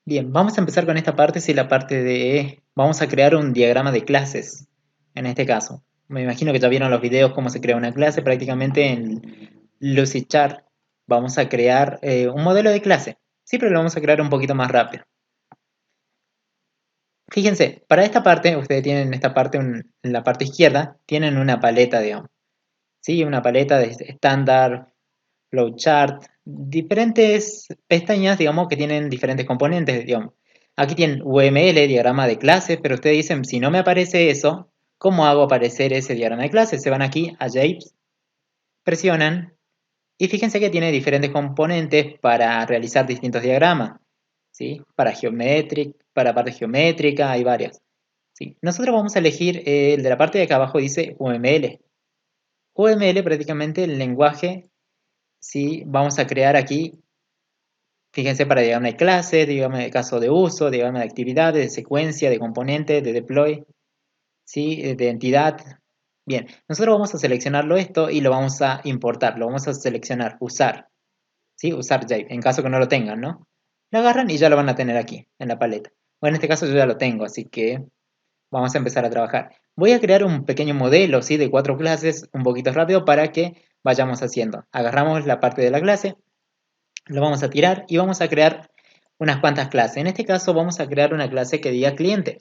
Bien, vamos a empezar con esta parte, sí, la parte de... Vamos a crear un diagrama de clases, en este caso. Me imagino que ya vieron los videos cómo se crea una clase, prácticamente en Lucidchart vamos a crear un modelo de clase. Sí, pero lo vamos a crear un poquito más rápido. Fíjense, para esta parte, ustedes tienen esta parte, en la parte izquierda, tienen una paleta, digamos. Sí, una paleta de estándar, flowchart, diferentes pestañas, digamos, que tienen diferentes componentes, digamos. Aquí tienen UML, diagrama de clase, pero ustedes dicen, si no me aparece eso, ¿cómo hago aparecer ese diagrama de clase? Se van aquí a Shapes, presionan, y fíjense que tiene diferentes componentes para realizar distintos diagramas, ¿sí? Para geometric, para parte geométrica, hay varias. ¿Sí? Nosotros vamos a elegir el de la parte de acá abajo, dice UML. UML prácticamente el lenguaje. Sí, vamos a crear aquí, fíjense, para diagrama de clase, diagrama de caso de uso, diagrama de actividades, de secuencia, de componentes, de deploy, ¿sí? De entidad. Bien, nosotros vamos a seleccionarlo esto y lo vamos a importar, lo vamos a seleccionar, usar, ¿sí? Usar Jape, en caso que no lo tengan, ¿no? Lo agarran y ya lo van a tener aquí, en la paleta. Bueno, en este caso yo ya lo tengo, así que vamos a empezar a trabajar. Voy a crear un pequeño modelo, ¿sí? De 4 clases, un poquito rápido para que vayamos haciendo. Agarramos la parte de la clase, lo vamos a tirar y vamos a crear unas cuantas clases. En este caso vamos a crear una clase que diga cliente.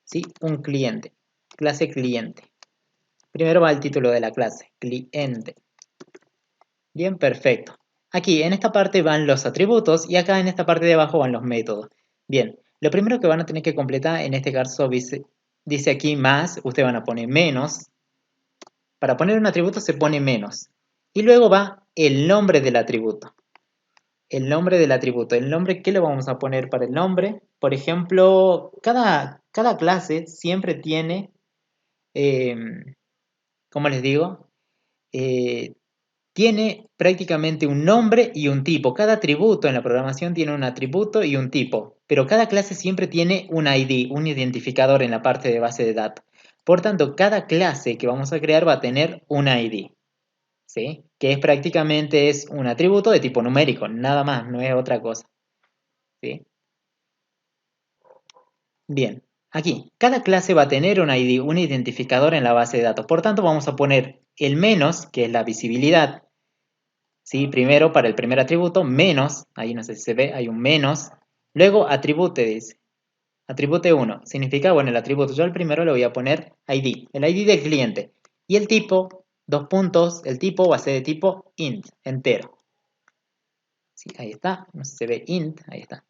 ¿Sí? Un cliente. Clase cliente. Primero va el título de la clase. Cliente. Bien, perfecto. Aquí en esta parte van los atributos y acá en esta parte de abajo van los métodos. Bien, lo primero que van a tener que completar en este caso dice aquí más, ustedes van a poner menos. Para poner un atributo se pone menos. Y luego va el nombre del atributo. El nombre del atributo. El nombre, ¿qué le vamos a poner para el nombre? Por ejemplo, cada clase siempre tiene, eh, ¿cómo les digo? Eh, tiene prácticamente un nombre y un tipo. Cada atributo en la programación tiene un atributo y un tipo, pero cada clase siempre tiene un ID, un identificador en la parte de base de datos. Por tanto, cada clase que vamos a crear va a tener un ID. ¿Sí? Que es prácticamente es un atributo de tipo numérico, nada más, no es otra cosa. ¿Sí? Bien, aquí, cada clase va a tener un ID, un identificador en la base de datos. Por tanto, vamos a poner el menos, que es la visibilidad, ¿sí? Primero, para el primer atributo, menos, ahí no sé si se ve, hay un menos. Luego, atribute, dice. Atribute 1, significa, bueno, el atributo, yo al primero le voy a poner ID, el ID del cliente. Y el tipo, dos puntos, el tipo va a ser de tipo int, entero. Sí, ahí está, no sé si se ve int, ahí está.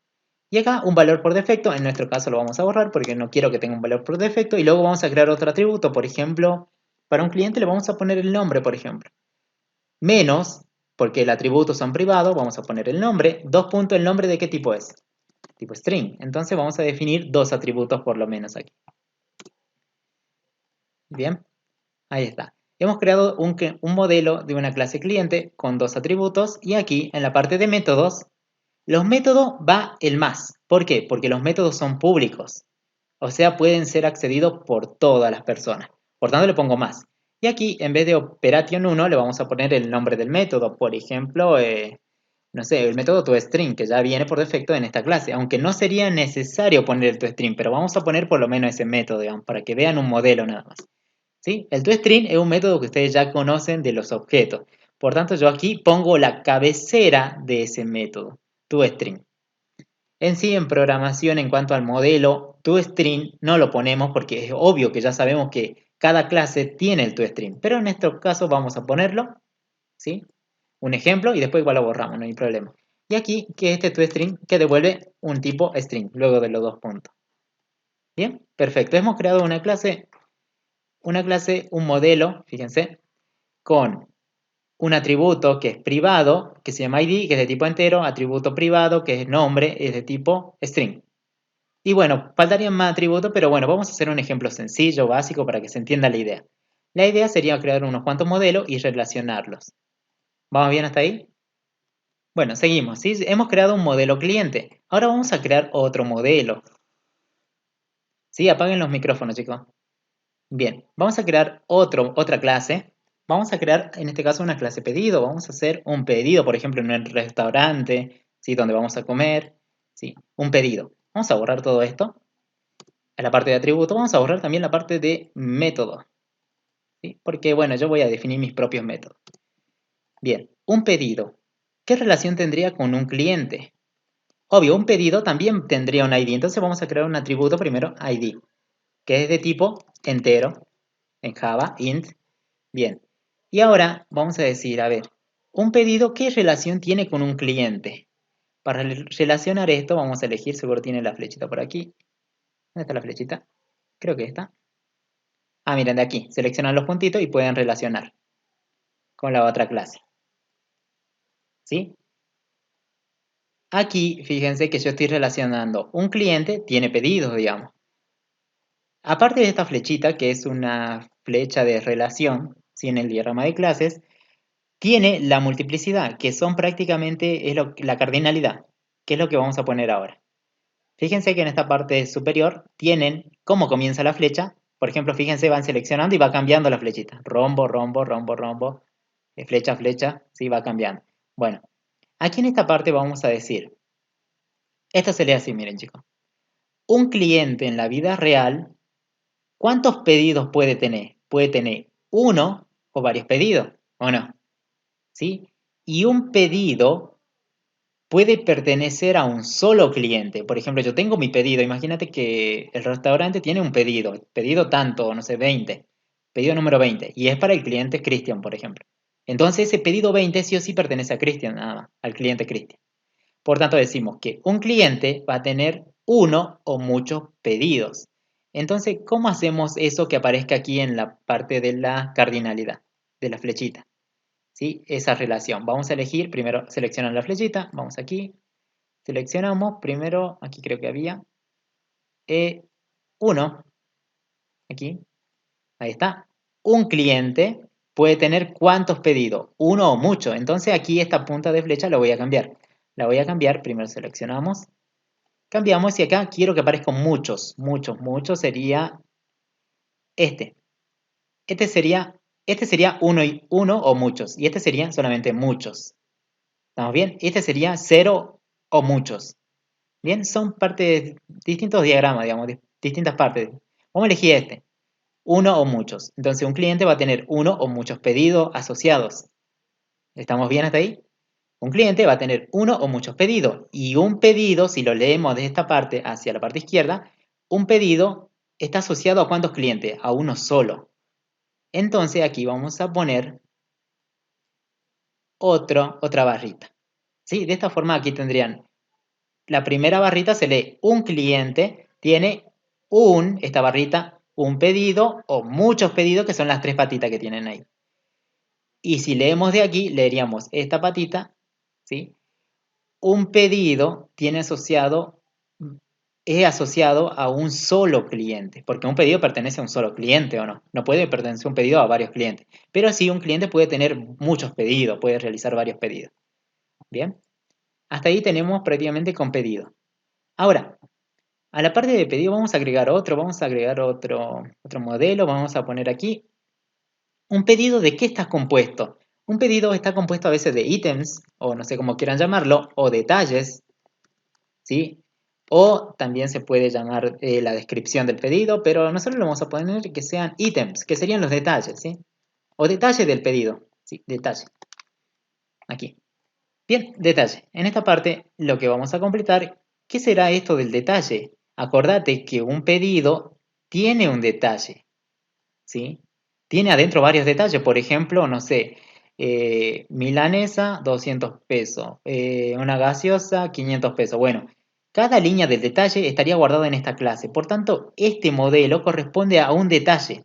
Y acá un valor por defecto, en nuestro caso lo vamos a borrar porque no quiero que tenga un valor por defecto. Y luego vamos a crear otro atributo, por ejemplo, para un cliente le vamos a poner el nombre, por ejemplo. Menos, porque el atributo son privados, vamos a poner el nombre. Dos puntos, ¿el nombre de qué tipo es? Tipo string. Entonces vamos a definir dos atributos por lo menos aquí. Bien, ahí está. Hemos creado un modelo de una clase cliente con dos atributos y aquí en la parte de métodos, los métodos va el más. ¿Por qué? Porque los métodos son públicos. O sea, pueden ser accedidos por todas las personas. Por tanto, le pongo más. Y aquí, en vez de operation 1, le vamos a poner el nombre del método. Por ejemplo, no sé, el método toString, que ya viene por defecto en esta clase. Aunque no sería necesario poner el toString, pero vamos a poner por lo menos ese método, digamos, para que vean un modelo nada más. ¿Sí? El toString es un método que ustedes ya conocen de los objetos. Por tanto, yo aquí pongo la cabecera de ese método, toString. En sí, en programación, en cuanto al modelo, toString no lo ponemos porque es obvio que ya sabemos que cada clase tiene el toString. Pero en este caso vamos a ponerlo, ¿sí? Un ejemplo y después igual lo borramos, no hay problema. Y aquí, que este toString que devuelve un tipo string, luego de los dos puntos. Bien, perfecto. Hemos creado una clase, un modelo, fíjense, con un atributo que es privado, que se llama ID, que es de tipo entero, atributo privado, que es nombre, es de tipo string. Y bueno, faltarían más atributos, pero bueno, vamos a hacer un ejemplo sencillo, básico, para que se entienda la idea. La idea sería crear unos cuantos modelos y relacionarlos. ¿Vamos bien hasta ahí? Bueno, seguimos, ¿sí? Hemos creado un modelo cliente. Ahora vamos a crear otro modelo. ¿Sí? Apaguen los micrófonos, chicos. Bien, vamos a crear otra clase. Vamos a crear, en este caso, una clase pedido. Vamos a hacer un pedido, por ejemplo, en un restaurante, ¿sí? Donde vamos a comer, ¿sí? Un pedido. Vamos a borrar todo esto. A la parte de atributo vamos a borrar también la parte de método, ¿sí? Porque, bueno, yo voy a definir mis propios métodos. Bien, un pedido. ¿Qué relación tendría con un cliente? Obvio, un pedido también tendría un ID. Entonces vamos a crear un atributo primero, ID, que es de tipo entero, en Java, int. Bien, y ahora vamos a decir, a ver, un pedido, ¿qué relación tiene con un cliente? Para relacionar esto, vamos a elegir, seguro tiene la flechita por aquí. ¿Dónde está la flechita? Creo que está. Ah, miren, de aquí. Seleccionan los puntitos y pueden relacionar con la otra clase. ¿Sí? Aquí, fíjense que yo estoy relacionando. Un cliente tiene pedidos, digamos. Aparte de esta flechita, que es una flecha de relación, ¿sí? En el diagrama de clases, tiene la multiplicidad, que son prácticamente la cardinalidad, que es lo que vamos a poner ahora. Fíjense que en esta parte superior tienen cómo comienza la flecha. Por ejemplo, fíjense, van seleccionando y va cambiando la flechita. Rombo, rombo, rombo, rombo, flecha, flecha, sí, va cambiando. Bueno, aquí en esta parte vamos a decir, esto se lee así, miren chicos. Un cliente en la vida real, ¿cuántos pedidos puede tener? Puede tener uno o varios pedidos, ¿o no? ¿Sí? Y un pedido puede pertenecer a un solo cliente. Por ejemplo, yo tengo mi pedido. Imagínate que el restaurante tiene un pedido. Pedido tanto, no sé, 20. Pedido número 20. Y es para el cliente Christian, por ejemplo. Entonces ese pedido 20 sí o sí pertenece a Christian, nada más, al cliente Christian. Por tanto decimos que un cliente va a tener uno o muchos pedidos. Entonces, ¿cómo hacemos eso que aparezca aquí en la parte de la cardinalidad, de la flechita? ¿Sí? Esa relación. Vamos a elegir, primero seleccionar la flechita, vamos aquí, seleccionamos, primero, aquí creo que había, 1, aquí, ahí está. Un cliente puede tener ¿cuántos pedidos? Uno o mucho. Entonces aquí esta punta de flecha la voy a cambiar. La voy a cambiar, primero seleccionamos, cambiamos y acá quiero que aparezcan muchos, muchos, muchos sería este. Este sería uno o muchos y este sería solamente muchos. ¿Estamos bien? Este sería cero o muchos. Bien, son partes, distintos diagramas, digamos, distintas partes. Vamos a elegir este, uno o muchos. Entonces un cliente va a tener uno o muchos pedidos asociados. ¿Estamos bien hasta ahí? Un cliente va a tener uno o muchos pedidos. Y un pedido, si lo leemos de esta parte hacia la parte izquierda, un pedido está asociado a ¿cuántos clientes? A uno solo. Entonces aquí vamos a poner otra barrita. ¿Sí? De esta forma aquí tendrían la primera barrita se lee un cliente tiene esta barrita, un pedido o muchos pedidos que son las tres patitas que tienen ahí. Y si leemos de aquí, leeríamos esta patita, ¿sí? Un pedido es asociado a un solo cliente, porque un pedido pertenece a un solo cliente o no. No puede pertenecer un pedido a varios clientes. Pero sí, un cliente puede tener muchos pedidos, puede realizar varios pedidos. Bien, hasta ahí tenemos prácticamente con pedido. Ahora, a la parte de pedido vamos a agregar otro modelo, vamos a poner aquí un pedido de qué está compuesto. Un pedido está compuesto a veces de ítems, o no sé cómo quieran llamarlo, o detalles, ¿sí? O también se puede llamar la descripción del pedido, pero nosotros lo vamos a poner que sean ítems, que serían los detalles, ¿sí? O detalle del pedido, ¿sí? Detalle. Aquí. Bien, detalle. En esta parte lo que vamos a completar, ¿qué será esto del detalle? Acordate que un pedido tiene un detalle, ¿sí? Tiene adentro varios detalles, por ejemplo, no sé, milanesa, 200 pesos, una gaseosa, 500 pesos. Bueno, cada línea del detalle estaría guardada en esta clase. Por tanto, este modelo corresponde a un detalle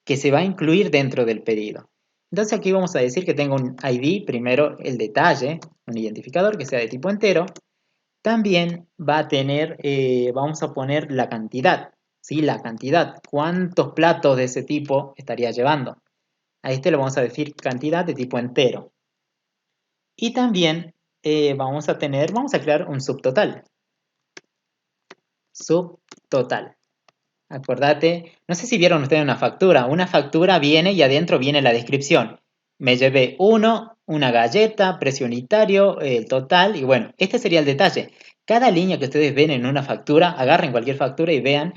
que se va a incluir dentro del pedido. Entonces aquí vamos a decir que tengo un ID, primero el detalle, un identificador que sea de tipo entero. También va a tener, vamos a poner la cantidad, ¿sí? La cantidad, cuántos platos de ese tipo estaría llevando. A este le vamos a decir cantidad de tipo entero. Y también vamos a crear un subtotal. Subtotal. Acordate, no sé si vieron ustedes una factura. Una factura viene y adentro viene la descripción. Me llevé una galleta, precio unitario, el total y bueno, este sería el detalle. Cada línea que ustedes ven en una factura, agarren cualquier factura y vean,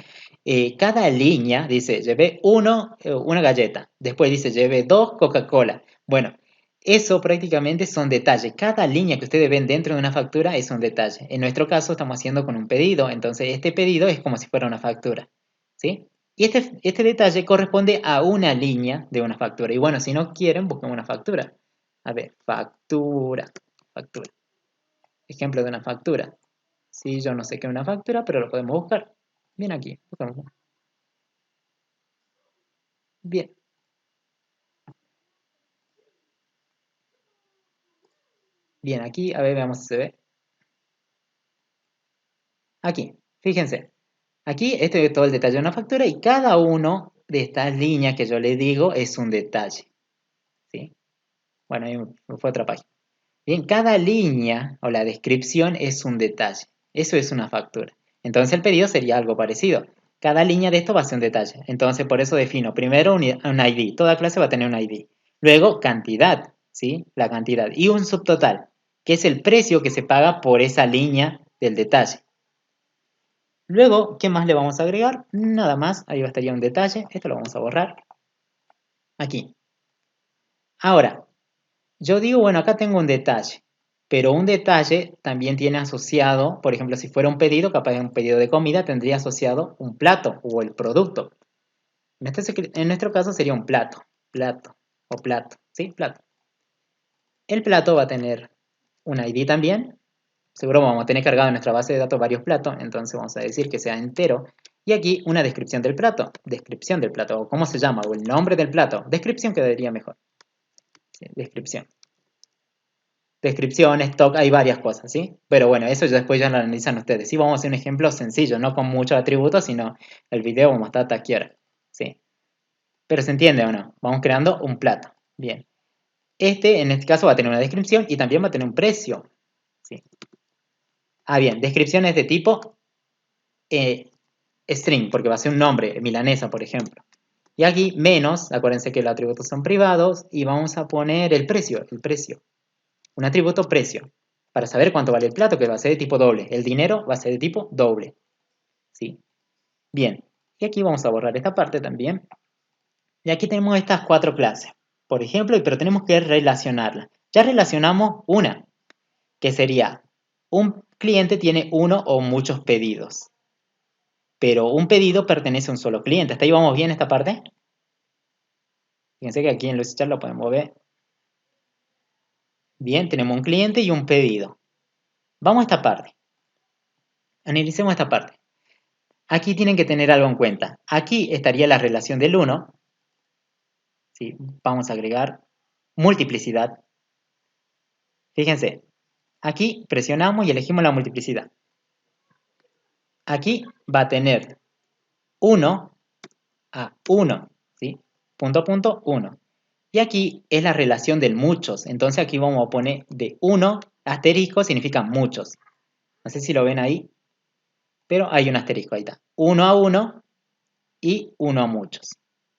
cada línea dice, llevé una galleta, después dice, llevé 2 Coca-Cola. Bueno, eso prácticamente son detalles. Cada línea que ustedes ven dentro de una factura es un detalle. En nuestro caso estamos haciendo con un pedido, entonces este pedido es como si fuera una factura, ¿sí? Y este detalle corresponde a una línea de una factura. Y bueno, si no quieren, busquen una factura. A ver, factura. Ejemplo de una factura. Sí, yo no sé qué es una factura, pero lo podemos buscar. Bien aquí, buscamos. Bien, bien, aquí, a ver, veamos si se ve. Aquí, fíjense. Aquí este es todo el detalle de una factura y cada uno de estas líneas que yo le digo es un detalle. ¿Sí? Bueno, ahí fue otra página. Bien, cada línea o la descripción es un detalle. Eso es una factura. Entonces el pedido sería algo parecido. Cada línea de esto va a ser un detalle. Entonces por eso defino primero un ID. Toda clase va a tener un ID. Luego cantidad, ¿sí? La cantidad. Y un subtotal, que es el precio que se paga por esa línea del detalle. Luego, ¿qué más le vamos a agregar? Nada más, ahí estaría un detalle. Esto lo vamos a borrar. Aquí. Ahora, yo digo, bueno, acá tengo un detalle, pero un detalle también tiene asociado, por ejemplo, si fuera un pedido, capaz de un pedido de comida, tendría asociado un plato o el producto. En nuestro caso sería un plato o plato, ¿sí? Plato. El plato va a tener un ID también, seguro vamos a tener cargado en nuestra base de datos varios platos, entonces vamos a decir que sea entero. Y aquí una descripción del plato, o cómo se llama, o el nombre del plato. Descripción quedaría mejor. Sí, descripción. Descripción, stock, hay varias cosas, ¿sí? Pero bueno, eso ya después ya lo analizan ustedes. Sí, vamos a hacer un ejemplo sencillo, no con muchos atributos, sino el video como está taquiera, ¿sí? Pero se entiende o no, vamos creando un plato. Bien. En este caso, va a tener una descripción y también va a tener un precio, ¿sí? Ah, bien, descripción es de tipo eh, string, porque va a ser un nombre, milanesa, por ejemplo. Y aquí menos, acuérdense que los atributos son privados, y vamos a poner el precio. Un atributo precio, para saber cuánto vale el plato, que va a ser de tipo doble. El dinero va a ser de tipo doble. ¿Sí? Bien, y aquí vamos a borrar esta parte también. Y aquí tenemos estas 4 clases, por ejemplo, pero tenemos que relacionarlas. Ya relacionamos una, que sería, un cliente tiene uno o muchos pedidos. Pero un pedido pertenece a un solo cliente. ¿Hasta ahí vamos bien esta parte? Fíjense que aquí en Luis Chat lo podemos ver. Bien, tenemos un cliente y un pedido. Vamos a esta parte. Analicemos esta parte. Aquí tienen que tener algo en cuenta. Aquí estaría la relación del 1. ¿Sí? Vamos a agregar multiplicidad. Fíjense, aquí presionamos y elegimos la multiplicidad. Aquí va a tener 1 a 1, ¿sí? Punto a punto, 1. Y aquí es la relación del muchos. Entonces aquí vamos a poner de 1, asterisco significa muchos. No sé si lo ven ahí, pero hay un asterisco, ahí está. 1 a 1 y 1 a muchos.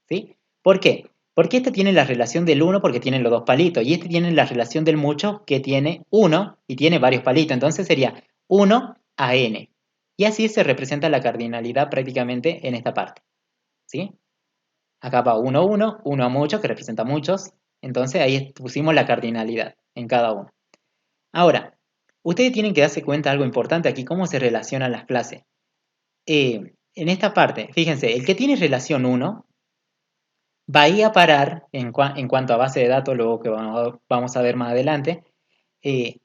¿Sí? ¿Por qué? Porque este tiene la relación del 1 porque tiene los dos palitos. Y este tiene la relación del mucho que tiene 1 y tiene varios palitos. Entonces sería 1 a n. Y así se representa la cardinalidad prácticamente en esta parte. ¿Sí? Acá va 1 a 1, 1 a muchos, que representa muchos. Entonces ahí pusimos la cardinalidad en cada uno. Ahora, ustedes tienen que darse cuenta de algo importante aquí, cómo se relacionan las clases. En esta parte, fíjense, el que tiene relación 1 va a ir a parar, en cuanto a base de datos, luego que vamos a ver más adelante, eh,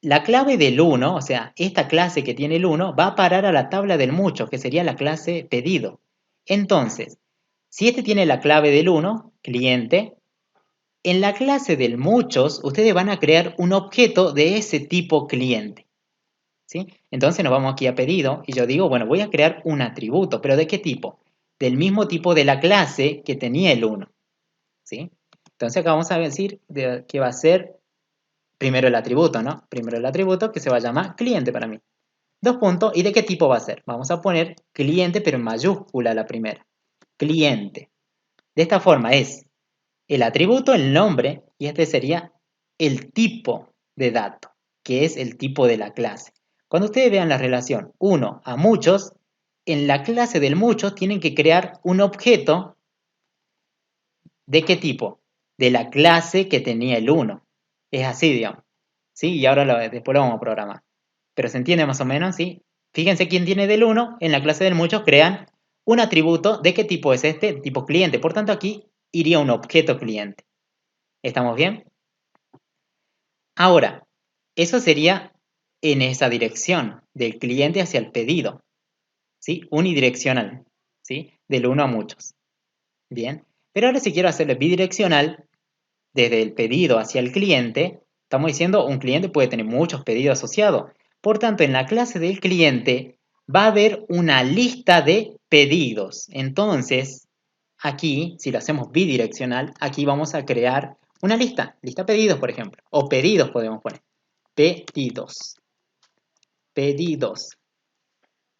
la clave del 1, o sea, esta clase que tiene el 1, va a parar a la tabla del mucho, que sería la clase pedido. Entonces, si este tiene la clave del 1, cliente, en la clase del muchos, ustedes van a crear un objeto de ese tipo cliente. ¿Sí? Entonces nos vamos aquí a pedido y yo digo, bueno, voy a crear un atributo, pero ¿de qué tipo? Del mismo tipo de la clase que tenía el 1. ¿Sí? Entonces acá vamos a decir que va a ser primero el atributo, ¿no? Primero el atributo que se va a llamar cliente para mí. Dos puntos, ¿y de qué tipo va a ser? Vamos a poner cliente, pero en mayúscula la primera. Cliente. De esta forma es el atributo, el nombre, y este sería el tipo de dato, que es el tipo de la clase. Cuando ustedes vean la relación 1 a muchos, en la clase del muchos tienen que crear un objeto. ¿De qué tipo? De la clase que tenía el 1. Es así, digamos. ¿Sí? Y ahora después lo vamos a programar. Pero se entiende más o menos, ¿sí? Fíjense quién tiene del 1, en la clase del muchos crean un atributo. ¿De qué tipo es este? Tipo cliente. Por tanto, aquí iría un objeto cliente. ¿Estamos bien? Ahora, eso sería en esa dirección, del cliente hacia el pedido, ¿sí? Unidireccional, ¿sí? Del 1 a muchos. Bien. Pero ahora si quiero hacerlo bidireccional, desde el pedido hacia el cliente, estamos diciendo un cliente puede tener muchos pedidos asociados. Por tanto, en la clase del cliente va a haber una lista de pedidos. Entonces, aquí, si lo hacemos bidireccional, aquí vamos a crear una lista pedidos, por ejemplo, o pedidos podemos poner. Pedidos. Pedidos.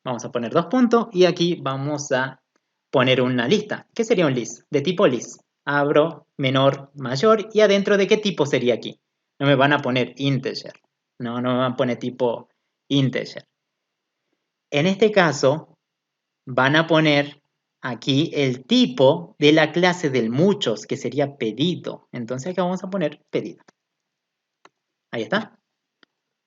Vamos a poner dos puntos y aquí vamos a poner una lista. ¿Qué sería un list? De tipo list. Abro, menor, mayor y adentro de qué tipo sería aquí. No me van a poner integer. No me van a poner tipo integer. En este caso van a poner aquí el tipo de la clase del muchos, que sería pedido. Entonces acá vamos a poner pedido. Ahí está.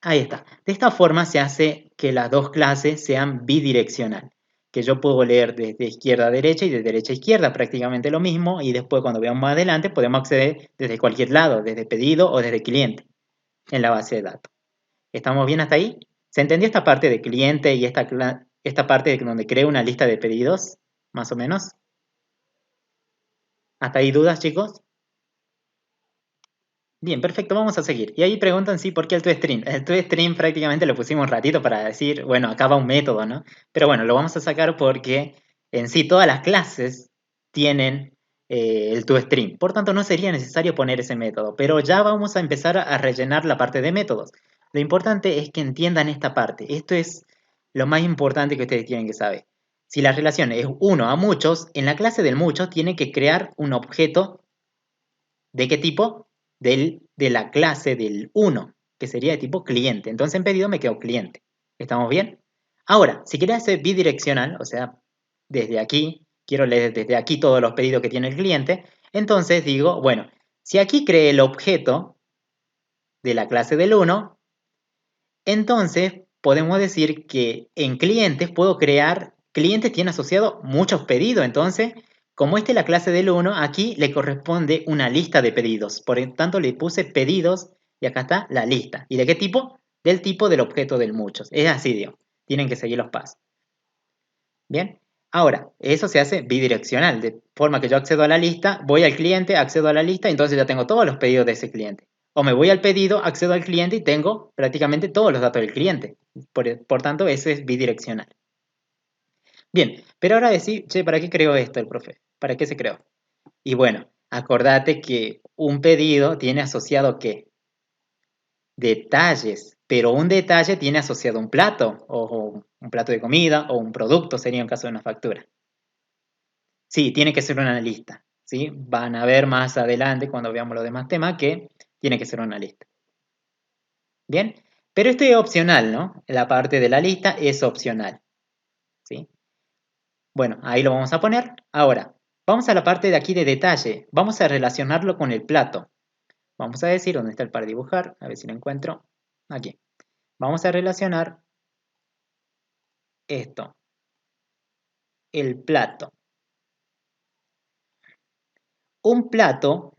Ahí está. De esta forma se hace que las dos clases sean bidireccional, que yo puedo leer desde izquierda a derecha y de derecha a izquierda, prácticamente lo mismo, y después cuando veamos más adelante podemos acceder desde cualquier lado, desde pedido o desde cliente en la base de datos. ¿Estamos bien hasta ahí? ¿Se entendió esta parte de cliente y esta parte de donde creo una lista de pedidos? Más o menos. ¿Hasta ahí dudas, chicos? Bien, perfecto, vamos a seguir. Y ahí preguntan, sí, ¿por qué el toString? El toString prácticamente lo pusimos un ratito para decir, bueno, acá va un método, ¿no? Pero bueno, lo vamos a sacar porque en sí todas las clases tienen el toString. Por tanto, no sería necesario poner ese método. Pero ya vamos a empezar a rellenar la parte de métodos. Lo importante es que entiendan esta parte. Esto es lo más importante que ustedes tienen que saber. Si la relación es uno a muchos, en la clase del muchos tiene que crear un objeto. ¿De qué tipo? De la clase del 1, que sería de tipo cliente. Entonces en pedido me quedo cliente. ¿Estamos bien? Ahora, si quiero hacer bidireccional, o sea, desde aquí, quiero leer desde aquí todos los pedidos que tiene el cliente, entonces digo, bueno, si aquí creé el objeto de la clase del 1, entonces podemos decir que en clientes puedo crear, clientes tiene asociado muchos pedidos, entonces como esta es la clase del 1, aquí le corresponde una lista de pedidos, por lo tanto le puse pedidos y acá está la lista. ¿Y de qué tipo? Del tipo del objeto del muchos, es así, digo, tienen que seguir los pasos. Bien, ahora, eso se hace bidireccional, de forma que yo accedo a la lista, voy al cliente, accedo a la lista, entonces ya tengo todos los pedidos de ese cliente. O me voy al pedido, accedo al cliente y tengo prácticamente todos los datos del cliente. Por tanto, ese es bidireccional. Bien, pero ahora decir, che, ¿para qué creó esto el profe? ¿Para qué se creó? Y bueno, acordate que un pedido tiene asociado ¿qué? Detalles, pero un detalle tiene asociado un plato, o un plato de comida, o un producto, sería en caso de una factura. Sí, tiene que ser una lista, ¿sí? Van a ver más adelante, cuando veamos los demás temas, que tiene que ser una lista. Bien, pero esto es opcional, ¿no? La parte de la lista es opcional, ¿sí? Bueno, ahí lo vamos a poner. Ahora, vamos a la parte de aquí de detalle. Vamos a relacionarlo con el plato. Vamos a decir, ¿dónde está el para dibujar? A ver si lo encuentro. Aquí. Vamos a relacionar esto. El plato. Un plato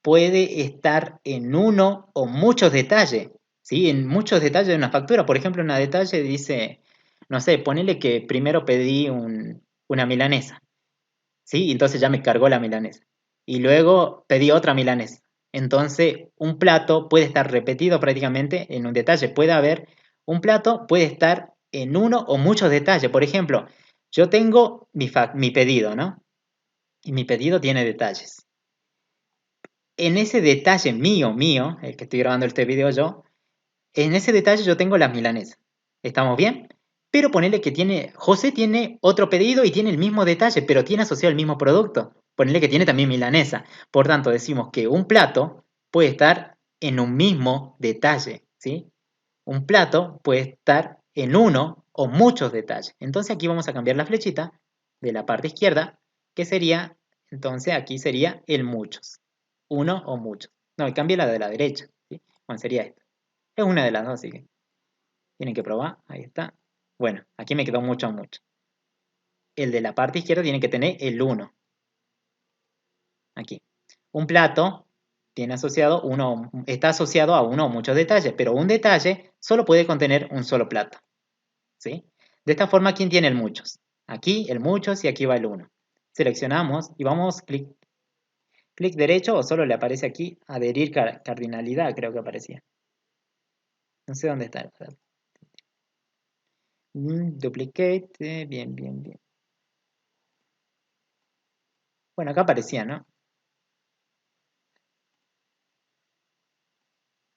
puede estar en uno o muchos detalles, ¿sí? En muchos detalles de una factura. Por ejemplo, una detalle dice, no sé, ponele que primero pedí una milanesa, ¿sí? Entonces ya me cargó la milanesa. Y luego pedí otra milanesa. Entonces, un plato puede estar repetido prácticamente en un detalle. Puede haber, un plato puede estar en uno o muchos detalles. Por ejemplo, yo tengo mi pedido, ¿no? Y mi pedido tiene detalles. En ese detalle mío, el que estoy grabando este video yo, en ese detalle yo tengo las milanesas. ¿Estamos bien? Pero ponele que José tiene otro pedido y tiene el mismo detalle, pero tiene asociado el mismo producto. Ponele que tiene también milanesa. Por tanto, decimos que un plato puede estar en un mismo detalle, ¿sí? Un plato puede estar en uno o muchos detalles. Entonces aquí vamos a cambiar la flechita de la parte izquierda, que sería, entonces aquí sería el muchos. Uno o muchos. No, cambia la de la derecha. ¿Sí? Bueno, sería esta. Es una de las dos, así que tienen que probar. Ahí está. Bueno, aquí me quedó mucho o mucho. El de la parte izquierda tiene que tener el uno. Aquí. Un plato tiene asociado está asociado a uno o muchos detalles, pero un detalle solo puede contener un solo plato. ¿Sí? De esta forma, ¿quién tiene el muchos? Aquí el muchos y aquí va el uno. Seleccionamos y vamos clic derecho o solo le aparece aquí adherir cardinalidad, creo que aparecía. No sé dónde está. Duplicate, bien, bien, bien. Bueno, acá aparecía, ¿no?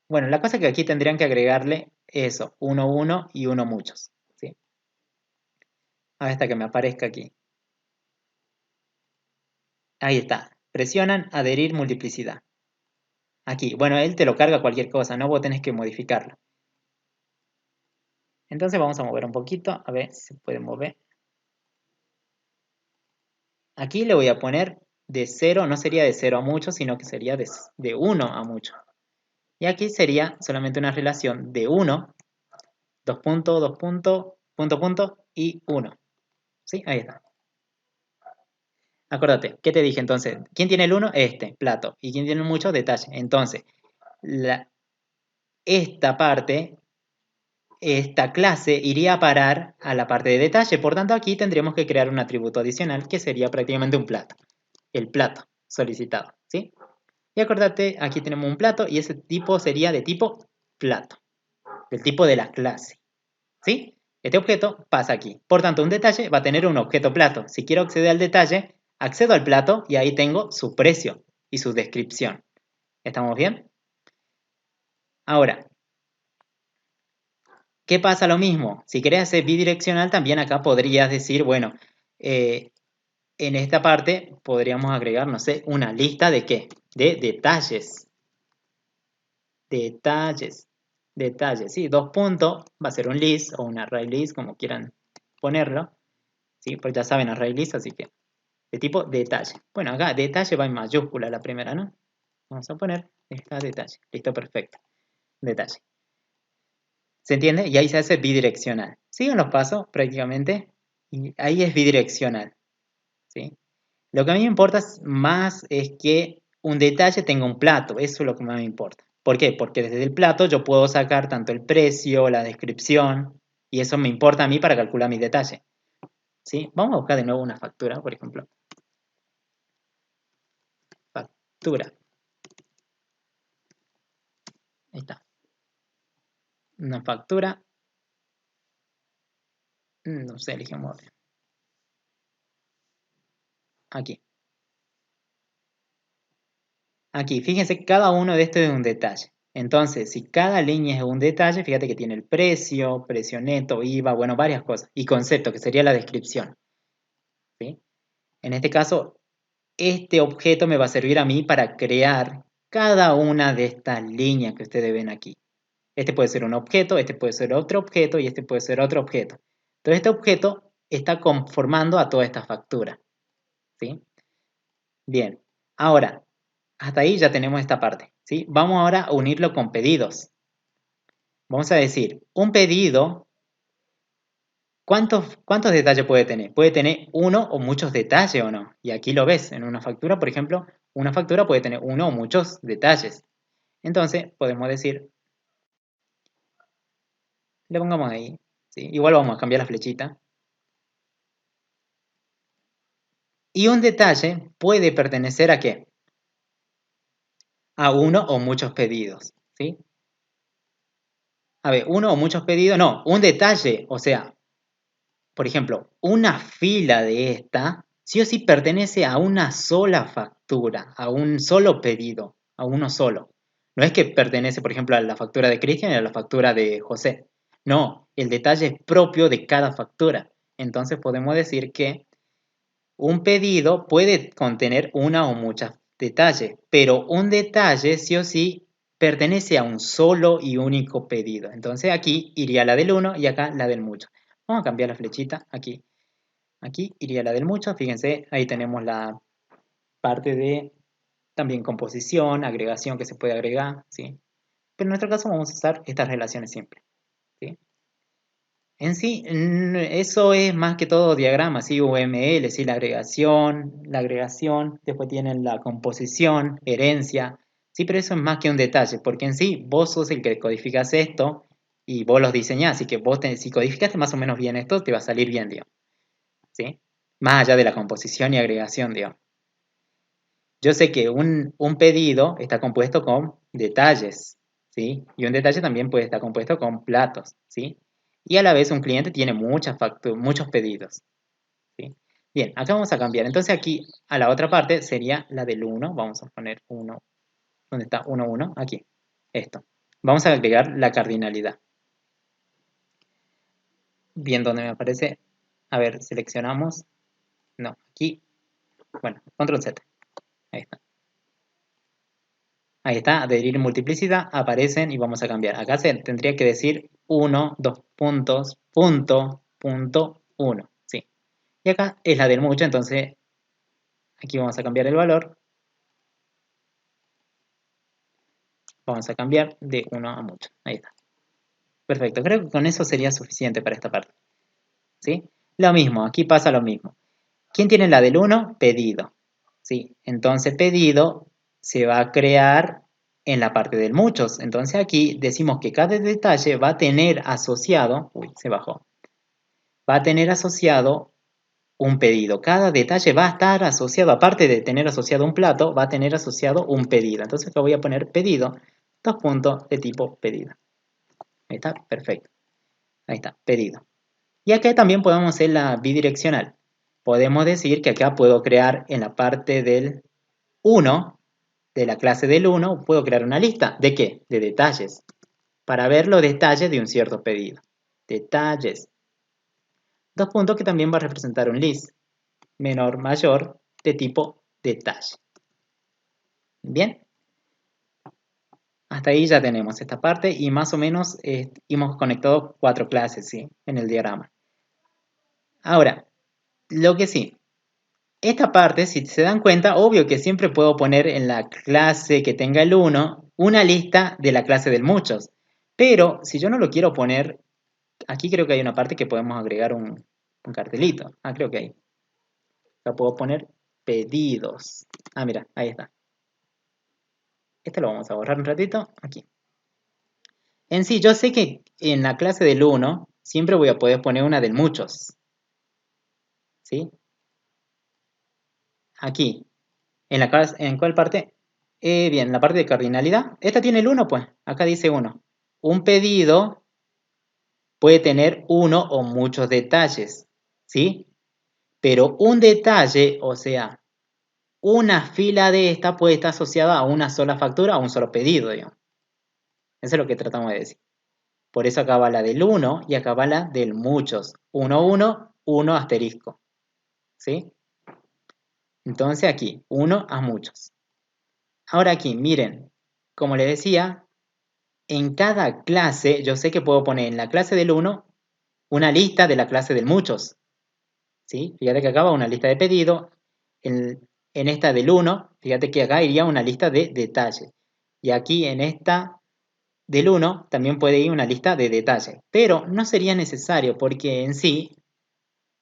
Bueno, la cosa es que aquí tendrían que agregarle eso, uno, uno y uno muchos. ¿Sí? Hasta que me aparezca aquí. Ahí está. Presionan adherir multiplicidad. Aquí. Bueno, él te lo carga cualquier cosa, no vos tenés que modificarlo. Entonces vamos a mover un poquito, a ver si se puede mover. Aquí le voy a poner de 0, no sería de 0 a mucho, sino que sería de 1 a mucho. Y aquí sería solamente una relación de 1, 2 puntos, 2 puntos, punto, punto y 1. ¿Sí? Ahí está. Acuérdate, ¿qué te dije entonces? ¿Quién tiene el 1? Este, plato. ¿Y quién tiene el mucho? Detalle. Entonces, esta parte, esta clase iría a parar a la parte de detalle. Por tanto, aquí tendríamos que crear un atributo adicional que sería prácticamente un plato. El plato solicitado, ¿sí? Y acuérdate, aquí tenemos un plato y ese tipo sería de tipo plato, del tipo de la clase, ¿sí? Este objeto pasa aquí. Por tanto, un detalle va a tener un objeto plato. Si quiero acceder al detalle, accedo al plato y ahí tengo su precio y su descripción. ¿Estamos bien? Ahora, ¿qué pasa lo mismo? Si querés hacer bidireccional, también acá podrías decir, bueno, eh, en esta parte podríamos agregar, no sé, una lista de qué? De detalles. Detalles. Detalles, sí, dos puntos, va a ser un list o un array list, como quieran ponerlo, ¿sí? Pues ya saben array list, así que de tipo detalle. Bueno, acá detalle va en mayúscula la primera, ¿no? Vamos a poner esta detalle, listo, perfecto, detalle. ¿Se entiende? Y ahí se hace bidireccional. Sigan los pasos prácticamente y ahí es bidireccional, ¿sí? Lo que a mí me importa más es que un detalle tenga un plato, eso es lo que más me importa. ¿Por qué? Porque desde el plato yo puedo sacar tanto el precio, la descripción, y eso me importa a mí para calcular mi detalle. ¿Sí? Vamos a buscar de nuevo una factura, por ejemplo. Factura. Ahí está. Una factura. No sé, elegimos aquí. Aquí, fíjense, cada uno de estos es un detalle. Entonces, si cada línea es un detalle, fíjate que tiene el precio, precio neto, IVA, bueno, varias cosas. Y concepto, que sería la descripción. ¿Sí? En este caso, este objeto me va a servir a mí para crear cada una de estas líneas que ustedes ven aquí. Este puede ser un objeto, este puede ser otro objeto y este puede ser otro objeto. Entonces, este objeto está conformando a toda esta factura. ¿Sí? Bien. Ahora, hasta ahí ya tenemos esta parte, ¿sí? Vamos ahora a unirlo con pedidos. Vamos a decir, un pedido, ¿cuántos detalles puede tener? Puede tener uno o muchos detalles o no. Y aquí lo ves, en una factura, por ejemplo, una factura puede tener uno o muchos detalles. Entonces, podemos decir, le pongamos ahí, ¿sí? Igual vamos a cambiar la flechita. Y un detalle puede pertenecer ¿a qué? A uno o muchos pedidos, ¿sí? A ver, uno o muchos pedidos, no, un detalle, o sea, por ejemplo, una fila de esta, sí o sí pertenece a una sola factura, a un solo pedido, a uno solo. No es que pertenece, por ejemplo, a la factura de Cristian y a la factura de José. No, el detalle es propio de cada factura. Entonces podemos decir que un pedido puede contener una o muchos detalles, pero un detalle sí o sí pertenece a un solo y único pedido. Entonces aquí iría la del 1 y acá la del mucho. Vamos a cambiar la flechita aquí. Aquí iría la del mucho. Fíjense, ahí tenemos la parte de también composición, agregación que se puede agregar, ¿sí? Pero en nuestro caso vamos a usar estas relaciones simples, ¿sí? En sí, eso es más que todo diagramas, ¿sí? UML, ¿sí? La agregación, después tienen la composición, herencia, ¿sí? Pero eso es más que un detalle, porque en sí vos sos el que codificas esto y vos los diseñás, así que si codificaste más o menos bien esto, te va a salir bien, digamos, ¿sí? Más allá de la composición y agregación, digamos. Yo sé que un pedido está compuesto con detalles, ¿sí? Y un detalle también puede estar compuesto con platos, ¿sí? Y a la vez un cliente tiene muchos pedidos, ¿sí? Bien, acá vamos a cambiar. Entonces aquí a la otra parte sería la del 1. Vamos a poner 1. ¿Dónde está 1, 1? Aquí. Esto. Vamos a agregar la cardinalidad. Bien, donde me aparece. A ver, seleccionamos. No, aquí. Bueno, control Z. Ahí está. Ahí está, adherir multiplicidad, aparecen y vamos a cambiar. Acá se tendría que decir 1, 2 puntos, punto, punto, 1. Sí. Y acá es la del mucho, entonces aquí vamos a cambiar el valor. Vamos a cambiar de 1 a mucho. Ahí está. Perfecto, creo que con eso sería suficiente para esta parte. ¿Sí? Lo mismo, aquí pasa lo mismo. ¿Quién tiene la del 1? Pedido. ¿Sí? Entonces pedido se va a crear en la parte del muchos. Entonces aquí decimos que cada detalle va a tener asociado, uy, se bajó, va a tener asociado un pedido. Cada detalle va a estar asociado, aparte de tener asociado un plato, va a tener asociado un pedido. Entonces acá voy a poner pedido, dos puntos de tipo pedido. Ahí está, perfecto. Ahí está, pedido. Y acá también podemos hacer la bidireccional. Podemos decir que acá puedo crear en la parte del 1, de la clase del 1, puedo crear una lista. ¿De qué? De detalles. Para ver los detalles de un cierto pedido. Detalles. Dos puntos que también va a representar un list. Menor, mayor, de tipo detalle. Bien. Hasta ahí ya tenemos esta parte y más o menos hemos conectado 4 clases, ¿sí? En el diagrama. Ahora, lo que sí, esta parte, si se dan cuenta, obvio que siempre puedo poner en la clase que tenga el 1 una lista de la clase del muchos. Pero si yo no lo quiero poner, aquí creo que hay una parte que podemos agregar un cartelito. Ah, creo que hay. Acá puedo poner pedidos. Ah, mira, ahí está. Este lo vamos a borrar un ratito. Aquí. En sí, yo sé que en la clase del 1 siempre voy a poder poner una del muchos. ¿Sí? Aquí. ¿En cuál parte? Bien, la parte de cardinalidad. Esta tiene el 1, pues. Acá dice 1. Un pedido puede tener uno o muchos detalles. ¿Sí? Pero un detalle, o sea, una fila de esta puede estar asociada a una sola factura, a un solo pedido, digamos. Eso es lo que tratamos de decir. Por eso acá va la del 1 y acá va la del muchos. 1, 1, 1 asterisco. ¿Sí? Entonces aquí, 1 a muchos. Ahora aquí, miren, como les decía, en cada clase, yo sé que puedo poner en la clase del 1 una lista de la clase del muchos. ¿Sí? Fíjate que acá va una lista de pedido. En esta del 1, fíjate que acá iría una lista de detalles. Y aquí en esta del 1 también puede ir una lista de detalles. Pero no sería necesario porque en sí,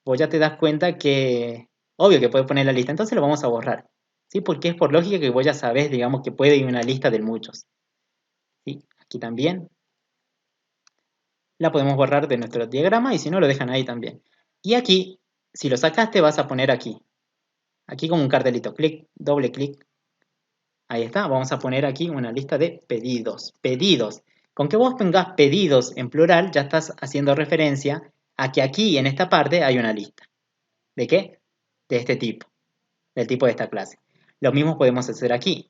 vos ya te das cuenta que, obvio que puedes poner la lista, entonces lo vamos a borrar. ¿Sí? Porque es por lógica que vos ya sabés, digamos, que puede ir una lista de muchos. ¿Sí? Aquí también la podemos borrar de nuestro diagrama y si no lo dejan ahí también. Y aquí, si lo sacaste, vas a poner aquí. Aquí como un cartelito, clic, doble clic. Ahí está, vamos a poner aquí una lista de pedidos. Pedidos. Con que vos pongas pedidos en plural, ya estás haciendo referencia a que aquí en esta parte hay una lista. ¿De qué? De este tipo, del tipo de esta clase. Lo mismo podemos hacer aquí.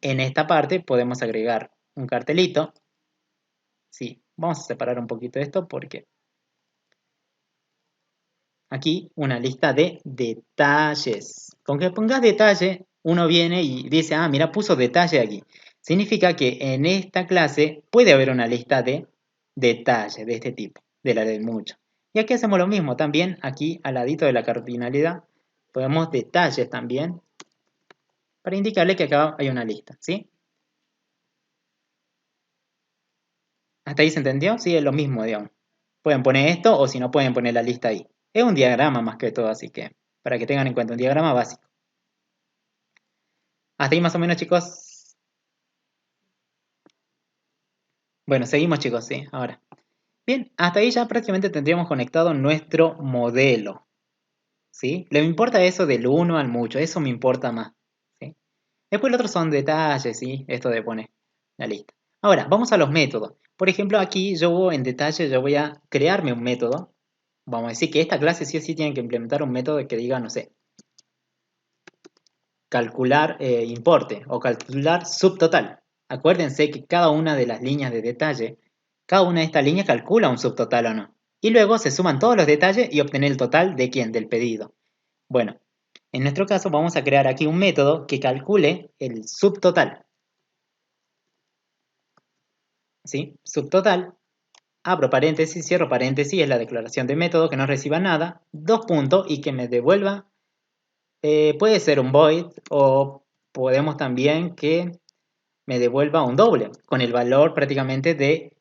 En esta parte podemos agregar un cartelito. Sí, vamos a separar un poquito esto porque aquí una lista de detalles. Con que pongas detalle, uno viene y dice, ah, mira, puso detalle aquí. Significa que en esta clase puede haber una lista de detalles de este tipo, de la del mucho. Y aquí hacemos lo mismo también, aquí al ladito de la cardinalidad, ponemos detalles también, para indicarle que acá hay una lista, ¿sí? ¿Hasta ahí se entendió? Sí, es lo mismo, digamos. Pueden poner esto o si no pueden poner la lista ahí. Es un diagrama más que todo, así que para que tengan en cuenta un diagrama básico. Hasta ahí más o menos, chicos. Bueno, seguimos, chicos, sí, ahora. Bien, hasta ahí ya prácticamente tendríamos conectado nuestro modelo, ¿sí? Le importa eso del uno al mucho, eso me importa más, ¿sí? Después los otros son detalles, ¿sí? Esto de poner la lista. Ahora, vamos a los métodos. Por ejemplo, aquí yo en detalle yo voy a crearme un método. Vamos a decir que esta clase sí o sí tiene que implementar un método que diga, no sé, calcular importe o calcular subtotal. Acuérdense que cada una de las líneas de detalle, cada una de estas líneas calcula un subtotal o no. Y luego se suman todos los detalles y obtener el total de quién, del pedido. Bueno, en nuestro caso vamos a crear aquí un método que calcule el subtotal. ¿Sí? Subtotal, abro paréntesis, cierro paréntesis, es la declaración de método que no reciba nada, dos puntos y que me devuelva, puede ser un void o podemos también que me devuelva un doble, con el valor prácticamente de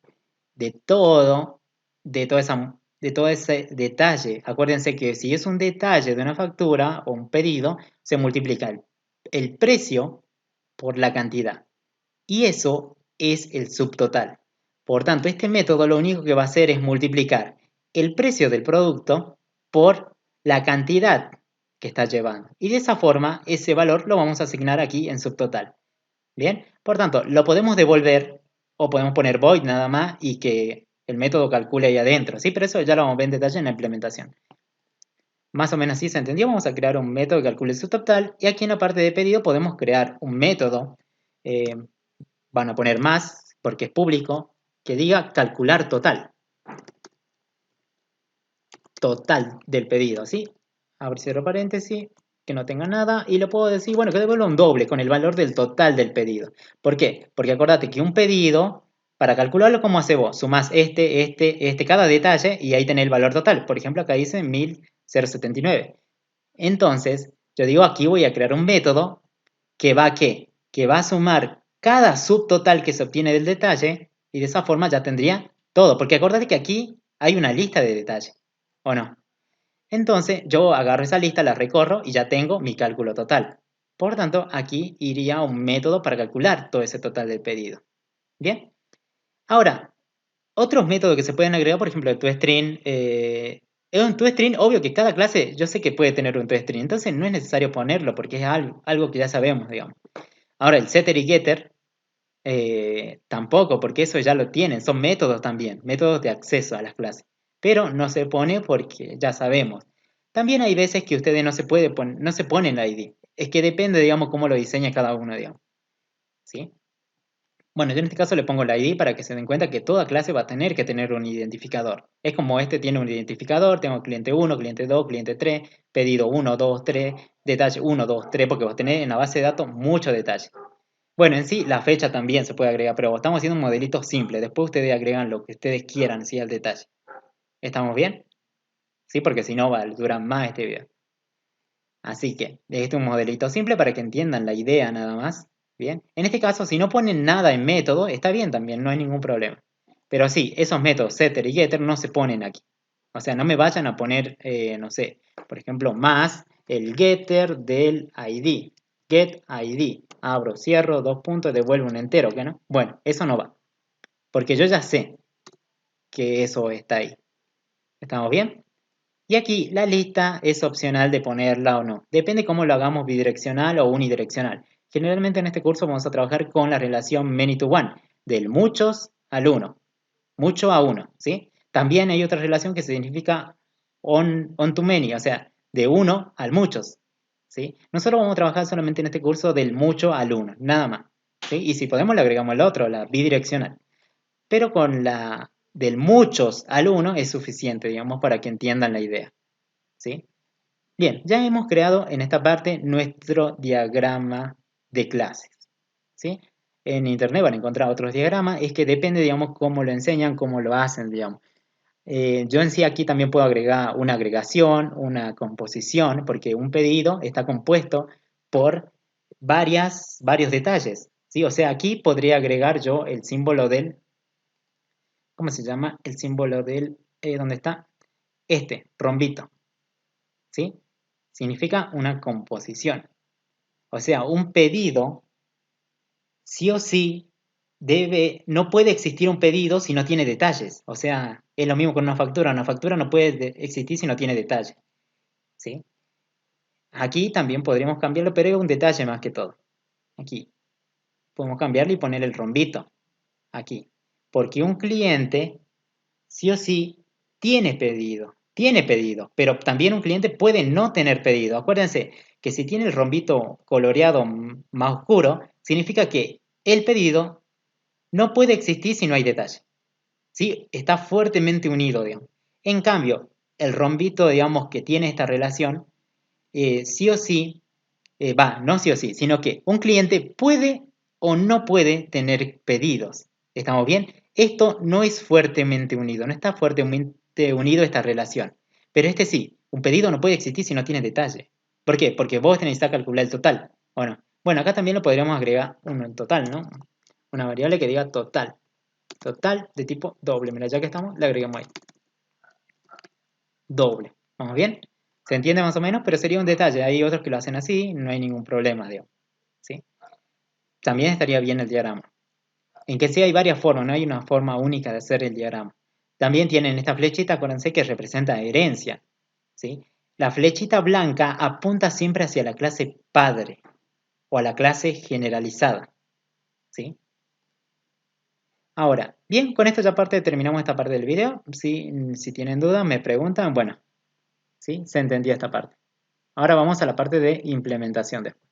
todo, de todo ese detalle. Acuérdense que si es un detalle de una factura o un pedido, se multiplica el precio por la cantidad. Y eso es el subtotal. Por tanto, este método lo único que va a hacer es multiplicar el precio del producto por la cantidad que está llevando. Y de esa forma, ese valor lo vamos a asignar aquí en subtotal. Bien, por tanto, lo podemos devolver o podemos poner void nada más y que el método calcule ahí adentro, ¿sí? Pero eso ya lo vamos a ver en detalle en la implementación. Más o menos así se entendió, vamos a crear un método que calcule su total y aquí en la parte de pedido podemos crear un método, eh, van a poner más porque es público, que diga calcular total, total del pedido, ¿sí? Abro y cierro paréntesis, que no tenga nada y le puedo decir, bueno, que devuelva un doble con el valor del total del pedido. ¿Por qué? Porque acordate que un pedido, para calcularlo, ¿cómo hace vos? Sumás cada detalle y ahí tenés el valor total. Por ejemplo, acá dice 1079. Entonces, yo digo, aquí voy a crear un método que va a ¿qué? Que va a sumar cada subtotal que se obtiene del detalle y de esa forma ya tendría todo. Porque acordate que aquí hay una lista de detalles, ¿o no? Entonces yo agarro esa lista, la recorro y ya tengo mi cálculo total. Por tanto, aquí iría un método para calcular todo ese total del pedido. Bien. Ahora, otros métodos que se pueden agregar, por ejemplo, el toString. Es un toString, obvio que cada clase yo sé que puede tener un toString, entonces no es necesario ponerlo porque es algo que ya sabemos, digamos. Ahora, el setter y getter tampoco, porque eso ya lo tienen, son métodos también, métodos de acceso a las clases. Pero no se pone porque ya sabemos. También hay veces que ustedes no se ponen la ID. Es que depende, digamos, cómo lo diseña cada uno, digamos. ¿Sí? Bueno, yo en este caso le pongo la ID para que se den cuenta que toda clase va a tener que tener un identificador. Es como este tiene un identificador, tengo cliente 1, cliente 2, cliente 3, pedido 1, 2, 3, detalle 1, 2, 3, porque vos tenés en la base de datos mucho detalle. Bueno, en sí la fecha también se puede agregar, pero estamos haciendo un modelito simple. Después ustedes agregan lo que ustedes quieran, sí, al detalle. ¿Estamos bien? Sí, porque si no va a durar más este video. Así que, este es un modelito simple para que entiendan la idea nada más. Bien. En este caso, si no ponen nada en método, está bien también, no hay ningún problema. Pero sí, esos métodos setter y getter no se ponen aquí. O sea, no me vayan a poner, no sé, por ejemplo, más el getter del ID. Get ID. Abro, cierro, dos puntos, devuelvo un entero, ¿qué no? Bueno, eso no va. Porque yo ya sé que eso está ahí. ¿Estamos bien? Y aquí la lista es opcional de ponerla o no. Depende cómo lo hagamos bidireccional o unidireccional. Generalmente en este curso vamos a trabajar con la relación many to one, del muchos al uno. Mucho a uno, ¿sí? También hay otra relación que significa on to many, o sea, de uno al muchos, ¿sí? Nosotros vamos a trabajar solamente en este curso del mucho al uno, nada más, ¿sí? Y si podemos le agregamos el otro, la bidireccional. Pero con la del muchos al uno es suficiente, digamos, para que entiendan la idea, ¿sí? Bien, ya hemos creado en esta parte nuestro diagrama de clases, ¿sí? en internet van a encontrar otros diagramas, es que depende, digamos, cómo lo enseñan, cómo lo hacen, digamos. Yo en sí aquí también puedo agregar una agregación, una composición, porque un pedido está compuesto por varios detalles, ¿sí? O sea, aquí podría agregar yo el símbolo del, ¿cómo se llama? El símbolo del, ¿dónde está? Este, rombito, ¿sí? Significa una composición. O sea, un pedido, sí o sí, no puede existir un pedido si no tiene detalles. O sea, es lo mismo con una factura no puede existir si no tiene detalles, ¿sí? Aquí también podríamos cambiarlo, pero es un detalle más que todo. Aquí podemos cambiarlo y poner el rombito, aquí. Porque un cliente, sí o sí, tiene pedido, pero también un cliente puede no tener pedido. Acuérdense que si tiene el rombito coloreado más oscuro, significa que el pedido no puede existir si no hay detalle. ¿Sí? Está fuertemente unido, digamos. En cambio, el rombito, digamos, que tiene esta relación, sí o sí, no sí o sí, sino que un cliente puede o no puede tener pedidos. ¿Estamos bien? Esto no es fuertemente unido, no está fuertemente unido esta relación. Pero este sí, un pedido no puede existir si no tiene detalle. ¿Por qué? Porque vos necesitas calcular el total. Bueno, bueno, acá también lo podríamos agregar uno en total, ¿no? Una variable que diga total. Total de tipo doble. Mira, ya que estamos, le agregamos ahí. Doble. ¿Vamos bien? ¿Se entiende más o menos? Pero sería un detalle. Hay otros que lo hacen así, no hay ningún problema, digamos. ¿Sí? También estaría bien el diagrama. En que sí hay varias formas, no hay una forma única de hacer el diagrama. También tienen esta flechita, acuérdense que representa herencia. ¿Sí? La flechita blanca apunta siempre hacia la clase padre o a la clase generalizada. ¿Sí? Ahora, bien, con esto ya terminamos esta parte del video. Si tienen dudas, me preguntan. Bueno, ¿sí? Se entendía esta parte. Ahora vamos a la parte de implementación después.